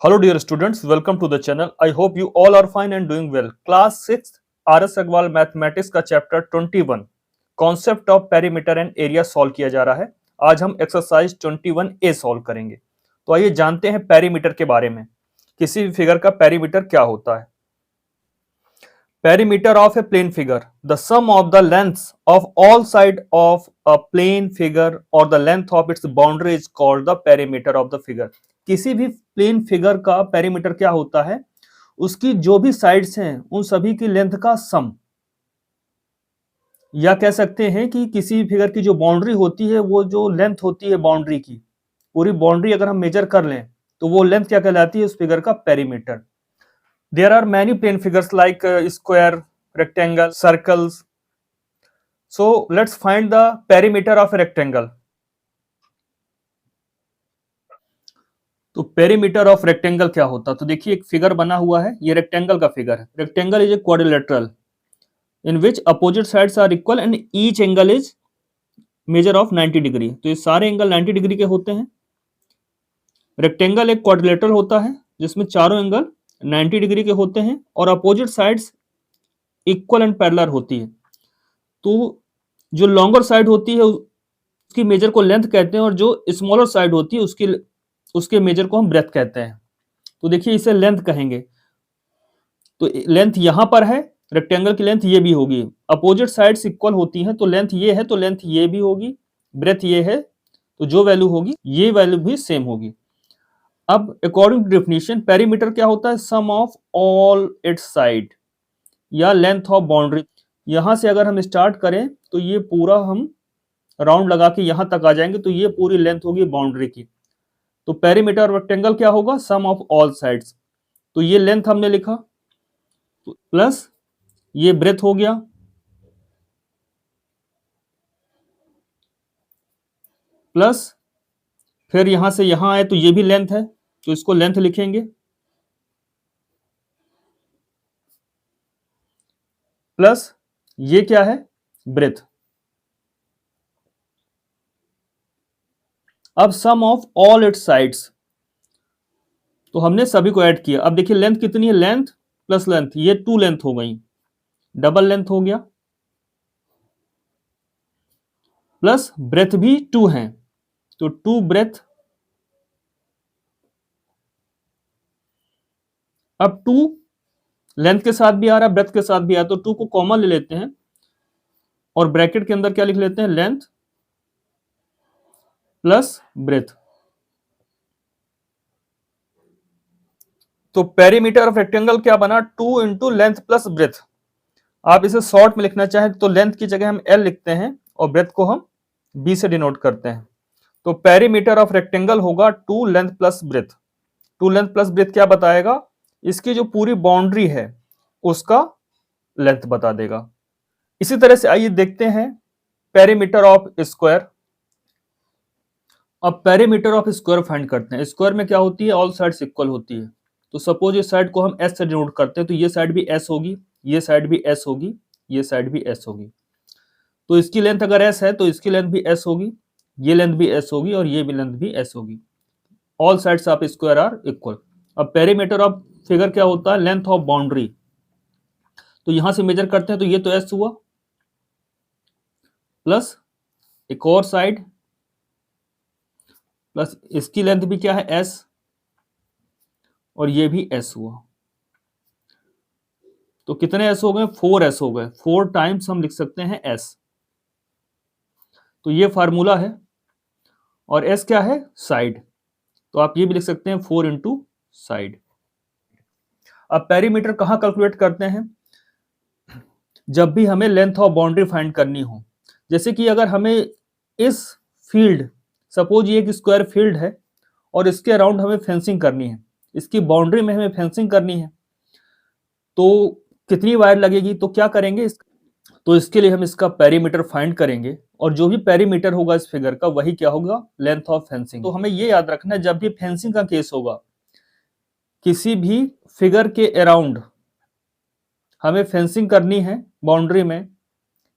Hello dear students, welcome to the channel. I hope you all are fine and doing well. Class 6 RS Agarwal mathematics का chapter 21 concept of perimeter and area solve किया जा रहा है। आज हम exercise 21A solve करेंगे। तो आइए जानते हैं पेरीमीटर के बारे में। किसी भी फिगर का पेरीमीटर क्या होता है। Perimeter of a plane figure, the sum of the lengths of all sides of a plane figure or the length of its boundary is called the perimeter of the figure. किसी भी plane figure का perimeter क्या होता है, उसकी जो भी sides हैं उन सभी की लेंथ का सम, या कह सकते हैं कि किसी फिगर की जो बाउंड्री होती है, वो जो लेंथ होती है बाउंड्री की, पूरी बाउंड्री अगर हम मेजर कर लें तो वो लेंथ क्या कहलाती है, उस फिगर का perimeter. There are many plane figures like square, rectangle, circles. So let's find the perimeter of a rectangle. तो पेरीमीटर ऑफ रेक्टेंगल क्या होता है? तो देखिए एक फिगर बना हुआ है, ये रेक्टेंगल का फिगर है। Rectangle is a quadrilateral in which opposite sides are equal and each angle is measure of 90 degree. तो ये सारे एंगल 90 डिग्री के होते हैं। रेक्टेंगल एक क्वाड्रिलेटरल होता है जिसमें चारों एंगल 90 डिग्री के होते हैं और opposite sides equal and parallel होती है। तो जो लॉन्गर साइड होती है उसकी मेजर को लेंथ कहते हैं और जो स्मॉलर साइड होती है उसके मेजर को हम ब्रेथ कहते हैं। तो देखिए इसे लेंथ कहेंगे। तो लेंथ यहां पर है, रेक्टेंगल की लेंथ ये भी होगी। अपोजिट साइड्स इक्वल होती हैं तो लेंथ ये है तो लेंथ ये भी होगी, ब्रेथ ये है तो जो वैल्यू होगी ये वैल्यू भी सेम होगी। अब अकॉर्डिंग टू डेफिनेशन पेरीमीटर क्या होता है? सम ऑफ ऑल इट्स साइड या लेंथ ऑफ बाउंड्री। यहां से अगर हम स्टार्ट करें तो ये पूरा हम राउंड लगा के यहां तक आ जाएंगे तो ये पूरी लेंथ होगी बाउंड्री की। तो पेरीमीटर रेक्टेंगल क्या होगा? सम ऑफ ऑल साइड्स। तो ये लेंथ हमने लिखा प्लस ये ब्रेथ हो गया प्लस फिर यहां से यहां आए तो ये भी लेंथ है तो इसको लेंथ लिखेंगे प्लस ये क्या है? ब्रेथ। अब सम ऑफ ऑल इट्स साइड्स, तो हमने सभी को ऐड किया। अब देखिए लेंथ कितनी है? लेंथ प्लस लेंथ, ये 2 लेंथ हो गई, डबल लेंथ हो गया, प्लस ब्रेथ भी 2 है तो 2 ब्रेथ। अब 2 लेंथ के साथ भी आ रहा है, ब्रेथ के साथ भी आ रहा है, तो 2 को कॉमन ले लेते हैं और ब्रैकेट के अंदर क्या लिख लेते हैं? Length plus breadth. तो पेरीमीटर ऑफ रेक्टेंगल क्या बना? 2 इंटू लेंथ प्लस ब्रेथ। आप इसे शॉर्ट में लिखना चाहें तो लेंथ की जगह हम L लिखते हैं और ब्रेथ को हम B से डिनोट करते हैं। तो पेरीमीटर ऑफ रेक्टेंगल होगा 2 length plus breath. 2 length plus breath क्या बताएगा? इसकी जो पूरी बाउंड्री है उसका लेंथ बता देगा। इसी तरह से आइए देखते हैं पेरीमीटर ऑफ स्क्वायर। अब पेरीमीटर ऑफ स्क्वायर फाइंड करते हैं। स्क्वायर में क्या होती है? ऑल साइड्स इक्वल होती है। तो सपोज इस साइड को हम S से डिनोट करते हैं तो ये साइड भी S होगी, ये साइड भी S होगी, ये साइड भी S होगी। तो इसकी लेंथ अगर S है तो इसकी लेंथ भी S होगी, ये लेंथ भी S होगी और ये भी लेंथ भी S होगी। All sides of square are equal. अब पेरीमीटर ऑफ फिगर क्या होता है? Length of boundary. तो यहां से मेजर करते हैं तो ये तो S हुआ प्लस एक और साइड प्लस इसकी लेंथ भी क्या है? S और ये भी S हुआ। तो कितने S हो गए? 4S हो गए। 4 टाइम्स हम लिख सकते हैं S। तो ये फार्मूला है और S क्या है? साइड। तो आप ये भी लिख सकते हैं 4 इंटू साइड। अब पेरीमीटर कहां कैलकुलेट करते हैं? जब भी हमें लेंथ ऑफ बाउंड्री फाइंड करनी हो। जैसे कि अगर हमें इस फील्ड, सपोज ये एक स्क्वायर फील्ड है और इसके अराउंड हमें फेंसिंग करनी है, इसकी बाउंड्री में हमें फेंसिंग करनी है, तो कितनी वायर लगेगी? तो क्या करेंगे? तो इसके लिए हम इसका पेरीमीटर फाइंड करेंगे और जो भी पेरीमीटर होगा इस फिगर का वही क्या होगा? Length of fencing. तो हमें ये याद रखना है जब भी फेंसिंग का केस होगा, किसी भी फिगर के अराउंड हमें फेंसिंग करनी है बाउंड्री में,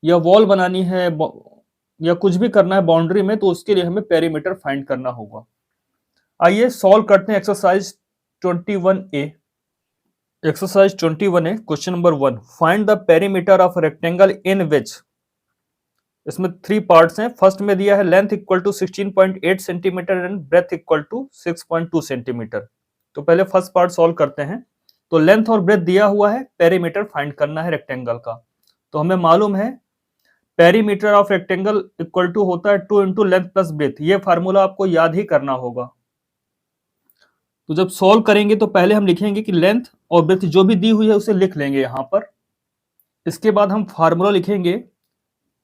या वॉल बनानी है या कुछ भी करना है बाउंड्री में, तो उसके लिए हमें पेरीमीटर फाइंड करना होगा। आइए सॉल्व करते हैं exercise 21A, exercise 21A, question number 1, find the perimeter of rectangle in which, इसमें 3 पार्ट्स हैं। फर्स्ट में दिया है length equal to 16.8 centimetre and breadth equal to 6.2 centimetre. तो पहले फर्स्ट पार्ट सॉल्व करते हैं। तो लेंथ और ब्रेथ दिया हुआ है, पेरीमीटर फाइंड करना है रेक्टेंगल का। तो हमें मालूम है perimeter of rectangle equal to होता है 2 इंटू लेंथ प्लस ब्रेथ। ये फार्मूला आपको याद ही करना होगा। तो जब सॉल्व करेंगे तो पहले हम लिखेंगे कि लेंथ और ब्रेथ जो भी दी हुई है उसे लिख लेंगे यहां पर। इसके बाद हम फार्मूला लिखेंगे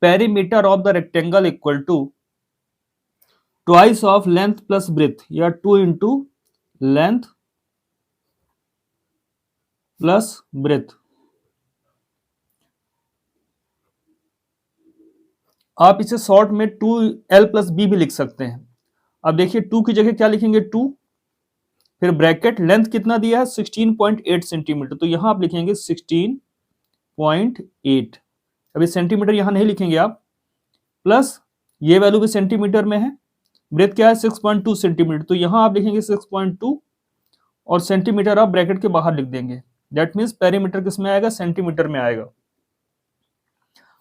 perimeter of the rectangle equal to twice of length plus breadth, या 2 इंटू लेंथ प्लस ब्रेथ। आप इसे शॉर्ट में 2l प्लस बी भी लिख सकते हैं। अब देखिए 2 की जगह क्या लिखेंगे, 2, फिर ब्रैकेट, लेंथ कितना दिया है 16.8 सेंटीमीटर, तो यहां आप लिखेंगे 16.8। अभी सेंटीमीटर यहां नहीं लिखेंगे आप, प्लस ये वैल्यू भी सेंटीमीटर में है, ब्रेथ क्या है 6.2 सेंटीमीटर, तो यहां आप लिखेंगे 6.2 और सेंटीमीटर आप ब्रैकेट के बाहर लिख देंगे। दैट मीन्स पेरीमीटर किस में आएगा, सेंटीमीटर में आएगा।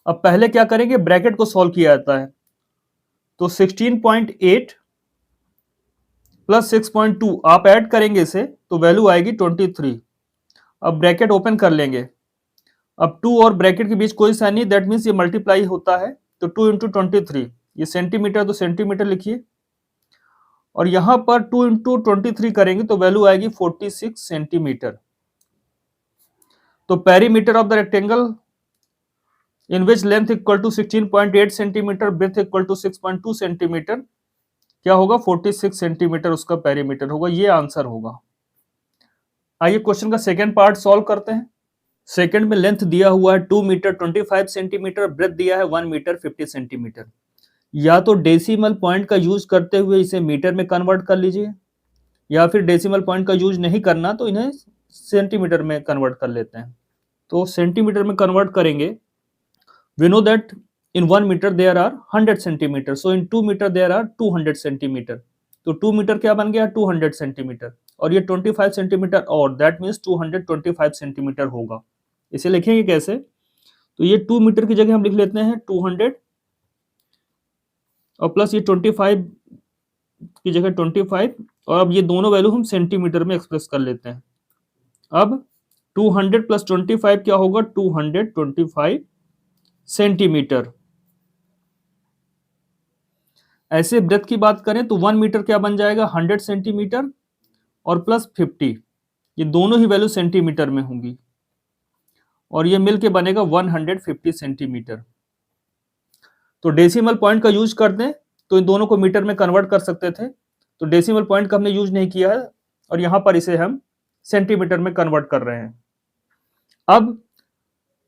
अब पहले क्या करेंगे, ब्रैकेट को सॉल्व किया जाता है। तो 16.8 प्लस 6.2 आप ऐड करेंगे इसे तो वैल्यू आएगी 23। अब ब्रैकेट ओपन कर लेंगे। अब 2 और ब्रैकेट के बीच कोई साइन नहीं, दैट मीन्स ये मल्टीप्लाई होता है। तो 2 इंटू 23, ये सेंटीमीटर तो सेंटीमीटर लिखिए, और यहां पर 2 इंटू 23 करेंगे तो वैल्यू आएगी 46 सेंटीमीटर। तो perimeter of the rectangle in which length equal to 16.8 centimetre, breadth equal to 6.2 centimetre, क्या होगा 46 सेंटीमीटर उसका पेरीमीटर होगा। ये आंसर होगा। आइए क्वेश्चन का सेकंड पार्ट सॉल्व करते हैं। सेकंड में लेंथ दिया हुआ है 2 मीटर 25 सेंटीमीटर, ब्रेथ दिया है 1 मीटर 50 सेंटीमीटर। या तो डेसिमल पॉइंट का यूज करते हुए इसे मीटर में कन्वर्ट कर लीजिए, या फिर डेसिमल पॉइंट का यूज नहीं करना तो इन्हें सेंटीमीटर में कन्वर्ट कर लेते हैं। तो सेंटीमीटर में कन्वर्ट करेंगे। We know that in 1 meter there are 100 centimeter, so in 2 meter there are 200 centimeter। तो 2 मीटर क्या बन गया 200 सेंटीमीटर, और ये 25 सेंटीमीटर और दैट मीन्स 225 सेंटीमीटर होगा। इसे लिखेंगे कैसे, तो ये 2 मीटर की जगह हम लिख लेते हैं 200 और प्लस ये 25 की जगह 25, और अब ये दोनों वैल्यू हम सेंटीमीटर में एक्सप्रेस कर लेते हैं। अब 200 प्लस 25 क्या होगा 225 सेंटीमीटर। ऐसे ब्रेथ की बात करें तो 1 मीटर क्या बन जाएगा 100 सेंटीमीटर और प्लस 50, ये दोनों ही वैल्यू सेंटीमीटर में होंगी, और ये मिलके बनेगा 150 सेंटीमीटर। तो डेसिमल पॉइंट का यूज कर दें तो इन दोनों को मीटर में कन्वर्ट कर सकते थे, तो डेसिमल पॉइंट का हमने यूज नहीं किया है, और यहां पर इसे हम सेंटीमीटर में कन्वर्ट कर रहे हैं। अब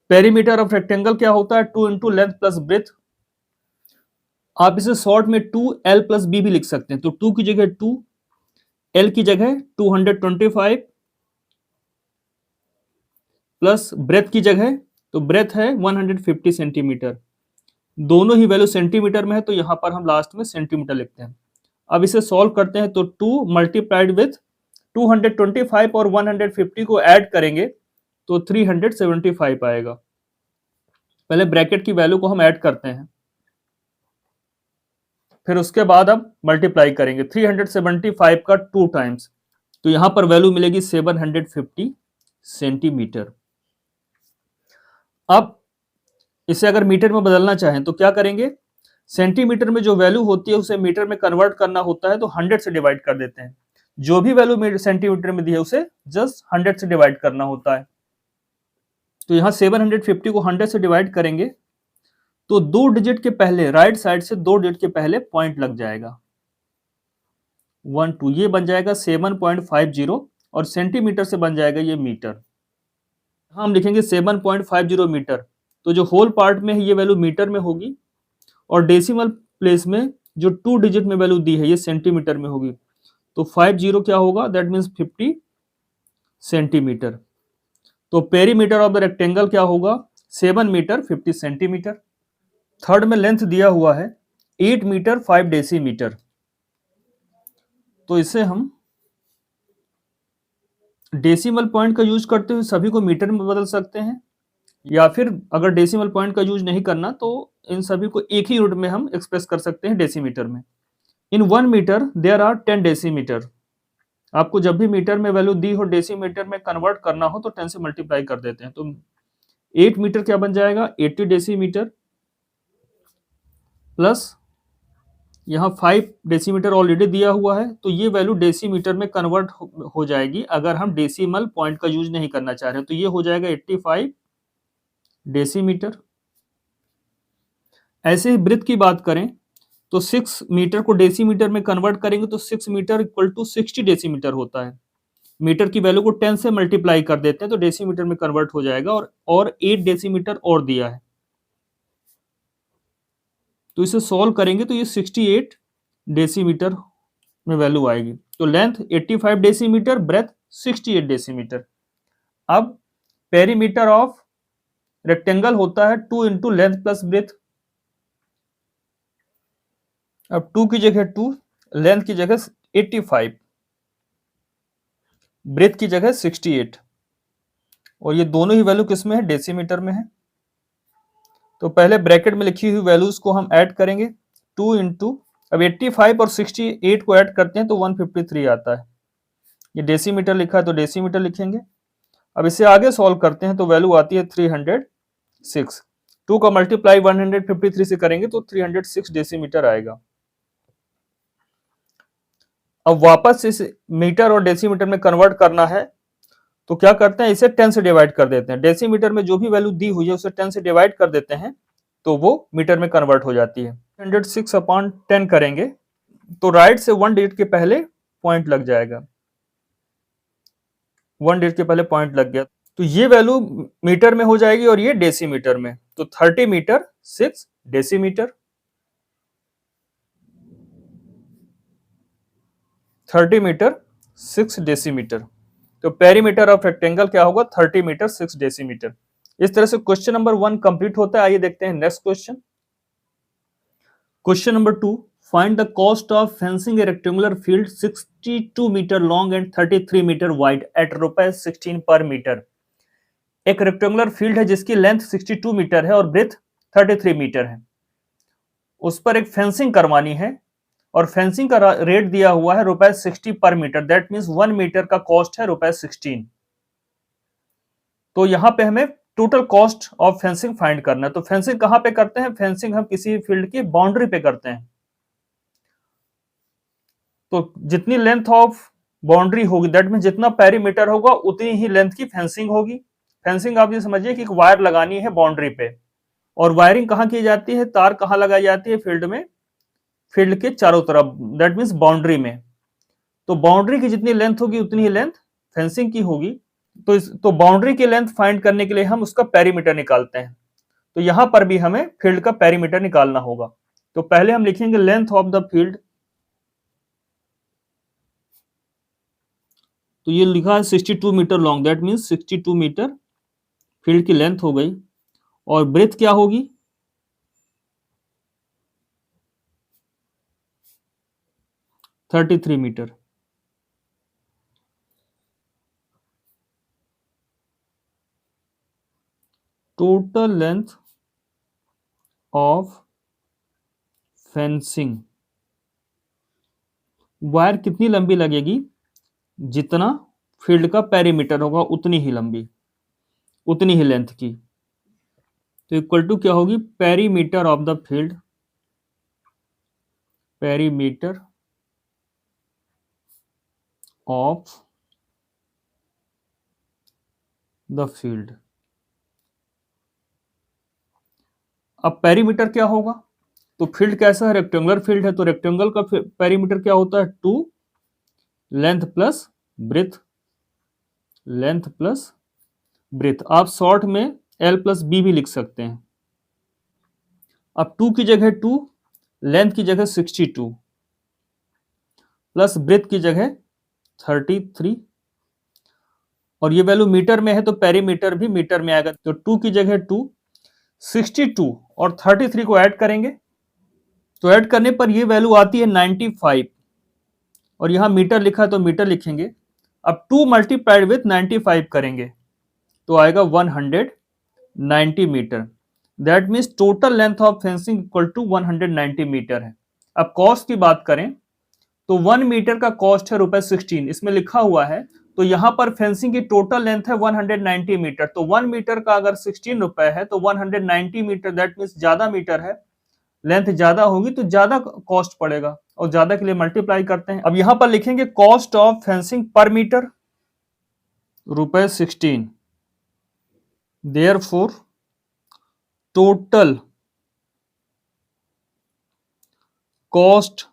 पेरीमीटर ऑफ रेक्टेंगल क्या होता है 2 इंटू लेंथ प्लस ब्रेथ। आप इसे शॉर्ट में 2l प्लस बी भी लिख सकते हैं। तो 2 की जगह 2, l की जगह 225 प्लस ब्रेथ की जगह, तो ब्रेथ है 150 सेंटीमीटर। दोनों ही वैल्यू सेंटीमीटर में है तो यहां पर हम लास्ट में सेंटीमीटर लिखते हैं। अब इसे सॉल्व करते हैं तो 2 मल्टीप्लाइड विथ 225 और 150 को ऐड करेंगे तो 375 आएगा। पहले ब्रैकेट की वैल्यू को हम ऐड करते हैं, फिर उसके बाद अब मल्टीप्लाई करेंगे 375 का 2 टाइम्स, तो यहां पर वैल्यू मिलेगी 750 सेंटीमीटर। अब इसे अगर मीटर में बदलना चाहें तो क्या करेंगे, सेंटीमीटर में जो वैल्यू होती है उसे मीटर में कन्वर्ट करना होता है तो 100 से डिवाइड कर देते हैं। जो भी वैल्यू सेंटीमीटर में दी है उसे जस्ट 100 से डिवाइड करना होता है। तो यहां 750 को 100 से डिवाइड करेंगे तो 2 डिजिट के पहले, राइट साइड से 2 डिजिट के पहले पॉइंट लग जाएगा 1 2, ये बन जाएगा 7.50 और सेंटीमीटर से बन जाएगा ये मीटर। हम लिखेंगे 7.50 मीटर, तो जो होल पार्ट में है ये वैल्यू मीटर में होगी, और डेसिमल प्लेस में जो 2 डिजिट में वैल्यू दी है ये सेंटीमीटर में होगी। तो 50 क्या होगा, दैट मीन्स 50 सेंटीमीटर। तो पेरीमीटर ऑफ द रेक्टेंगल क्या होगा 7 मीटर 50 सेंटीमीटर। थर्ड में लेंथ दिया हुआ है 8 मीटर 5 डेसीमीटर, तो इसे हम डेसिमल पॉइंट का यूज करते हुए सभी को मीटर में बदल सकते हैं, या फिर अगर डेसिमल पॉइंट का यूज नहीं करना तो इन सभी को एक ही यूनिट में हम एक्सप्रेस कर सकते हैं, डेसीमीटर में। इन 1 मीटर देयर आर 10 डेसीमीटर। आपको जब भी मीटर में वैल्यू दी हो, डेसीमीटर में कन्वर्ट करना हो तो 10 से मल्टीप्लाई कर देते हैं। तो 8 मीटर क्या बन जाएगा, 80 डेसीमीटर, प्लस यहाँ 5 डेसीमीटर ऑलरेडी दिया हुआ है, तो ये वैल्यू डेसीमीटर में कन्वर्ट हो जाएगी अगर हम डेसिमल पॉइंट का यूज नहीं करना चाह रहे हैं। तो ये हो जाएगा 85 डेसीमीटर। ऐसे ही वृत्त की बात करें तो 6 मीटर को डेसीमीटर में कन्वर्ट करेंगे तो 6 मीटर इक्वल टू 60 डेसीमीटर होता है। मीटर की वैल्यू को 10 से मल्टीप्लाई कर देते हैं तो डेसीमीटर में कन्वर्ट हो जाएगा, और 8 डेसीमीटर और दिया है, तो इसे सॉल्व करेंगे तो ये 68 डेसीमीटर में वैल्यू आएगी। तो लेंथ 85 डेसीमीटर, ब्रेथ 68 डेसीमीटर। अब पेरीमीटर ऑफ रेक्टेंगल होता है 2 इंटू लेंथ प्लस ब्रेथ। अब 2 की जगह 2, लेंथ की जगह 85, ब्रेथ की जगह 68, और ये दोनों ही वैल्यू किस में है, डेसीमीटर में है। तो पहले ब्रैकेट में लिखी हुई वैल्यूज को हम ऐड करेंगे, 2 इंटू, अब 85 और 68 को ऐड करते हैं तो 153 आता है। ये डेसीमीटर लिखा है तो डेसीमीटर लिखेंगे। अब इसे आगे सॉल्व करते हैं तो वैल्यू आती है 306। 2 का मल्टीप्लाई 153 से करेंगे तो 306 डेसीमीटर आएगा। अब वापस इस मीटर और डेसीमीटर में कन्वर्ट करना है तो क्या करते हैं, इसे 10 से डिवाइड कर देते हैं। डेसीमीटर में जो भी वैल्यू दी हुई है उसे 10 से डिवाइड कर देते हैं तो वो मीटर में कन्वर्ट हो जाती है। 106/10 करेंगे तो राइट से 1 डिजिट के पहले पॉइंट लग जाएगा, 1 डिजिट के पहले पॉइंट लग गया तो ये वैल्यू मीटर में हो जाएगी और ये डेसीमीटर में। तो 30 मीटर 6 डेसीमीटर, 30 मीटर 6 डेसीमीटर। तो पेरीमीटर ऑफ रेक्टेंगल क्या होगा, 30 मीटर 6 डेसीमीटर। इस तरह से क्वेश्चन नंबर 1 कंप्लीट होता है। आइए देखते हैं next question. Question number 2, find the cost of fencing a rectangular field 62 metre long and 33 metre wide at ₹16 per metre. एक रेक्टेंगुलर फील्ड है जिसकी लेंथ 62 मीटर है और ब्रेथ 33 मीटर है, उस पर एक फेंसिंग करवानी है और फेंसिंग का रेट दिया हुआ है ₹60 पर मीटर। दैट मीन्स 1 मीटर का कॉस्ट है ₹16। तो यहां पे हमें total cost of fencing find करना है। तो फेंसिंग कहां पे करते हैं, फेंसिंग हम किसी फील्ड की बाउंड्री पे करते हैं। तो जितनी लेंथ ऑफ बाउंड्री होगी, दैट मीन जितना पेरीमीटर होगा उतनी ही लेंथ की फेंसिंग होगी। फेंसिंग आप ये समझिए कि एक वायर लगानी है बाउंड्री पे, और वायरिंग कहां की जाती है, तार कहां लगाई जाती है, फील्ड में, फील्ड के चारों तरफ, दैट मीन्स बाउंड्री में। तो बाउंड्री की जितनी लेंथ होगी उतनी ही लेंथ फेंसिंग की होगी। तो बाउंड्री की लेंथ फाइंड करने के लिए हम उसका पेरीमीटर निकालते हैं। तो यहां पर भी हमें फील्ड का पेरीमीटर निकालना होगा। तो पहले हम लिखेंगे लेंथ ऑफ द फील्ड। तो ये लिखा है 62 metre long, that means 62 metre field की लेंथ हो गई। और ब्रेथ क्या होगी, 33 metre. Total length of fencing, wire कितनी लंबी लगेगी, जितना फील्ड का पेरीमीटर होगा उतनी ही लंबी, उतनी ही लेंथ की। तो इक्वल टू क्या होगी, perimeter of the field, perimeter of the field. अब पेरीमीटर क्या होगा, तो फील्ड कैसा है, रेक्टेंगुलर फील्ड है, तो रेक्टेंगल का पेरीमीटर क्या होता है, 2 length plus breath, length plus breath. आप शॉर्ट में L प्लस बी भी लिख सकते हैं। अब 2 की जगह 2, लेंथ की जगह 62, प्लस ब्रेथ की जगह 33, और ये वैल्यू मीटर में है तो पेरीमीटर भी मीटर में आएगा। तो 2 की जगह 2, 62 और 33 को ऐड करेंगे तो ऐड करने पर ये वैल्यू आती है 95, और यहां मीटर लिखा है तो मीटर लिखेंगे। अब 2 मल्टीप्लाइड विथ 95 करेंगे तो आएगा 190 metre. That means total length of fencing equal to 190 metre है। अब कॉस्ट की बात करें तो 1 मीटर का कॉस्ट है ₹16, इसमें लिखा हुआ है। तो यहां पर फेंसिंग की टोटल लेंथ है 190 मीटर, तो 1 मीटर का अगर 16 रुपए है तो 190 मीटर, दैट मीन्स ज्यादा मीटर है, लेंथ ज्यादा होगी तो ज्यादा कॉस्ट पड़ेगा, और ज्यादा के लिए मल्टीप्लाई करते हैं। अब यहां पर लिखेंगे cost of fencing per metre ₹16, therefore total cost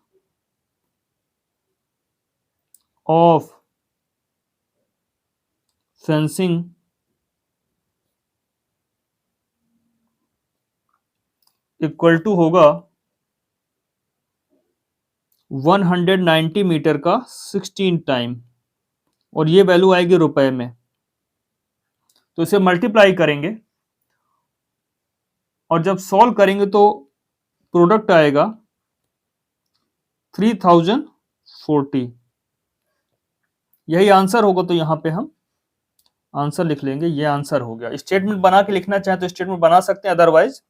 of fencing equal to होगा 190 मीटर का 16 टाइम, और ये वैल्यू आएगी रुपए में, तो इसे मल्टीप्लाई करेंगे और जब सॉल्व करेंगे तो प्रोडक्ट आएगा 3040। यही आंसर होगा, तो यहां पे हम आंसर लिख लेंगे, ये आंसर हो गया। स्टेटमेंट बना के लिखना चाहे तो स्टेटमेंट बना सकते हैं, अदरवाइज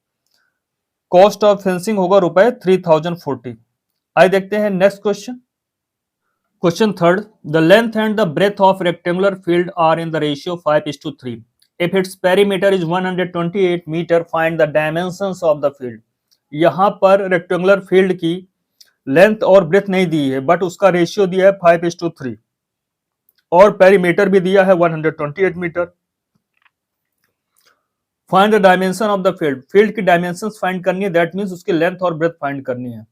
कॉस्ट ऑफ फेंसिंग होगा ₹3040। आइए देखते हैं next question. Question third, the length and the breadth of rectangular field are in the ratio 5:3। If its perimeter is 128 metre, find the dimensions of the field. यहां पर rectangular field की length और breadth नहीं दी है, but उसका ratio दिया है 5:3, और पेरीमीटर भी दिया है 128 metre. Find the dimension of the field, field की डायमेंशंस फाइंड करनी है, दैट मींस उसकी लेंथ और ब्रेथ फाइंड करनी है।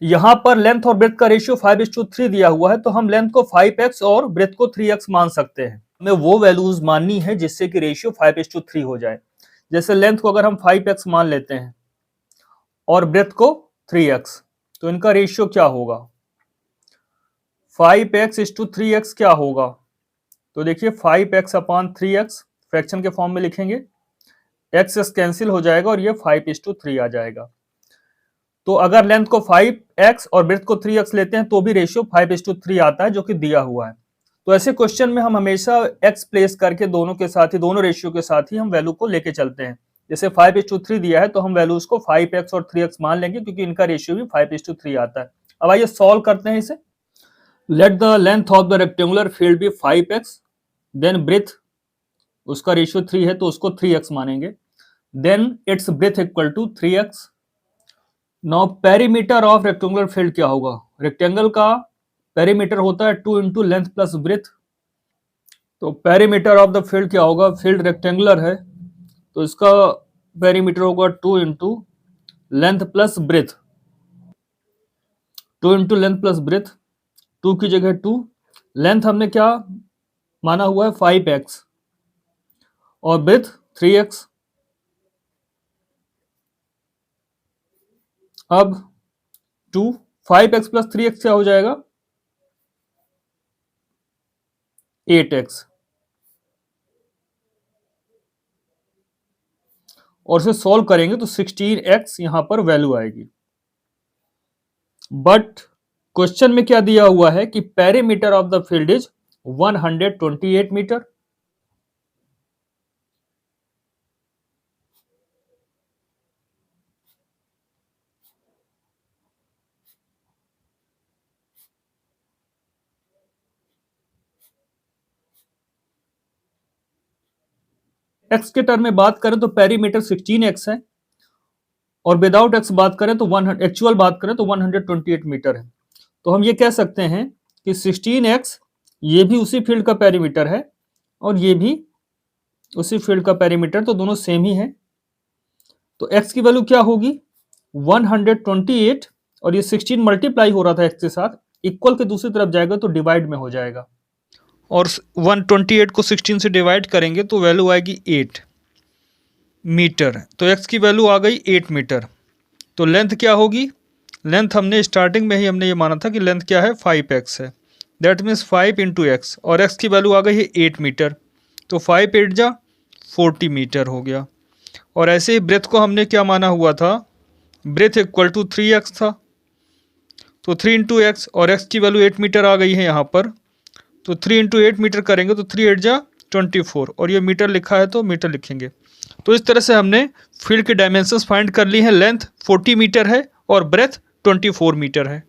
यहां पर लेंथ और ब्रेथ का रेशियो 5:3 दिया हुआ है, तो हम लेंथ को 5x और ब्रेथ को 3x मान सकते हैं। हमें वो वैल्यूज माननी है जिससे कि रेशियो 5:3 हो जाए। जैसे लेंथ को अगर हम 5x मान लेते हैं और ब्रेथ को 3x, तो इनका रेशियो क्या होगा? 5x:3x क्या होगा? तो देखिए 5x अपॉन 3x फ्रैक्शन के फॉर्म में लिखेंगे, x कैंसिल हो जाएगा और ये 5:3 आ जाएगा। तो अगर लेंथ को 5x और ब्रेथ को 3x लेते हैं तो भी रेशियो 5:3 आता है, जो कि दिया हुआ है। तो ऐसे क्वेश्चन में हम हमेशा x प्लेस करके दोनों के साथ ही, दोनों रेशियो के साथ ही हम वैल्यू को लेके चलते हैं। जैसे 5:3 दिया है तो हम वैल्यूज को 5x और 3x मान लेंगे, क्योंकि इनका रेशियो भी 5:3 आता है। अब आइए सॉल्व करते हैं इसे। Let the length of the rectangular field be 5x, then breadth, उसका रेशियो 3 है तो उसको 3x मानेंगे, then its breadth equal to 3x। Now perimeter of rectangular field क्या होगा? रेक्टेंगल का पेरीमीटर होता है 2 इंटू लेंथ प्लस ब्रेथ। तो पेरीमीटर ऑफ द फील्ड क्या होगा? फील्ड रेक्टेंगुलर है तो इसका पेरीमीटर होगा 2 into length plus breath. 2 into length plus breath, 2 की जगह 2, लेंथ हमने क्या माना हुआ है 5x और ब्रेथ 3x। अब 2 5x प्लस 3x क्या हो जाएगा? 8x, और इसे सॉल्व करेंगे तो 16x यहां पर वैल्यू आएगी। बट क्वेश्चन में क्या दिया हुआ है कि perimeter of the field is 128 metre. x के टर्म में बात करें तो पेरीमीटर 16x है, और विदाउट x बात करें तो एक्चुअल बात करें तो 128 मीटर है। तो हम ये कह सकते हैं कि 16x ये भी उसी फील्ड का पेरीमीटर है और ये भी उसी फील्ड का पेरीमीटर, तो दोनों सेम ही है। तो x की वैल्यू क्या होगी? 128, और ये 16 मल्टीप्लाई हो रहा था x के साथ, इक्वल के दूसरी तरफ जाएगा तो डिवाइड में हो जाएगा, और 128 को 16 से डिवाइड करेंगे तो वैल्यू आएगी 8 मीटर। तो x की वैल्यू आ गई 8 मीटर। तो लेंथ क्या होगी? लेंथ हमने स्टार्टिंग में ही हमने ये माना था कि लेंथ क्या है 5x है, दैट मीन्स 5 इंटू एक्स, और x की वैल्यू आ गई है 8 मीटर। तो 5 8 जा 40 मीटर हो गया। और ऐसे ही ब्रेथ को हमने क्या माना हुआ था? ब्रेथ इक्वल टू 3x था, तो 3 इंटू एक्स, और x की वैल्यू 8 मीटर आ गई है यहाँ पर, तो 3 × 8 मीटर करेंगे तो 3 8 जा 24 और ये मीटर लिखा है तो मीटर लिखेंगे। तो इस तरह से हमने फील्ड के डायमेंशंस फाइंड कर ली हैं। लेंथ 40 मीटर है और ब्रेथ 24 मीटर है।